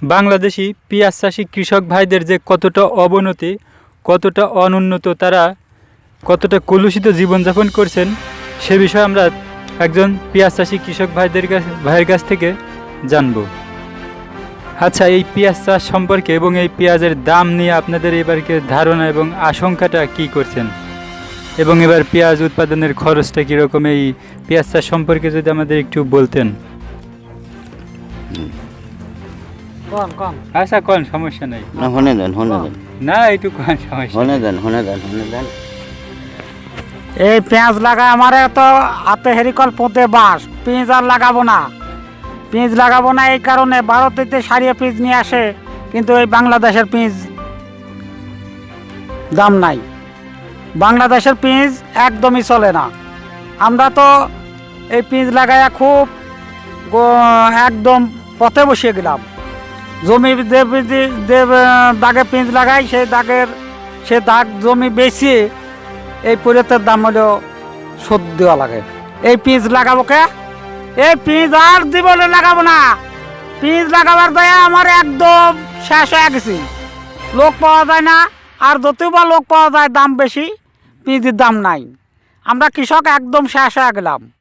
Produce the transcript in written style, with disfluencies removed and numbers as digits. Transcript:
বাংলাদেশি পেঁয়াজ চাষি কৃষক ভাইদের যে কতটা অবনতি, কতটা অনুন্নত, তারা কতটা কলুষিত জীবনযাপন করছেন সে বিষয়ে আমরা একজন পেঁয়াজ চাষি কৃষক ভাইয়ের কাছ থেকে জানব। আচ্ছা, এই পেঁয়াজ চাষ সম্পর্কে এবং এই পেঁয়াজের দাম নিয়ে আপনাদের এবারকে ধারণা এবং আশঙ্কাটা কি করছেন, এবং এবার পেঁয়াজ উৎপাদনের খরচটা কীরকম, এই পেঁয়াজ চাষ সম্পর্কে যদি আমাদের একটু বলতেন। আচ্ছা, কোন সমস্যা নেই, না একটু কোন সমস্যা। এই পেঁয়াজ লাগায় আমার তো হাতে হেরিকল পোতে বাস, পেঁয়াজ আর লাগাবো না। পেঁয়াজ লাগাবো না এই কারণে ভারতেতে সারিয়ে পেঁয়াজ নিয়ে আসে, কিন্তু এই বাংলাদেশের পেঁয়াজ দাম নাই। বাংলাদেশের পেঁয়াজ একদমই চলে না। আমরা তো এই পেঁয়াজ লাগাইয়া খুব একদম পথে বসিয়ে গেলাম। জমি দাগে পেঁয়াজ লাগাই, সে দাগ জমি বেশি এই পরিতের দাম হলো শোধ দেওয়া লাগে। এই পেঁয়াজ লাগাবো কে? এই পেঁয়াজ আর জীবনে লাগাবো না। পেঁয়াজ লাগাবার দায় আমার একদম শেষ হয়ে গেছি। লোক পাওয়া যায় না, আর যতই বা লোক পাওয়া যায় দাম বেশি, পেঁয়াজের দাম নাই। আমরা কৃষক একদম শেষ হয়ে গেলাম।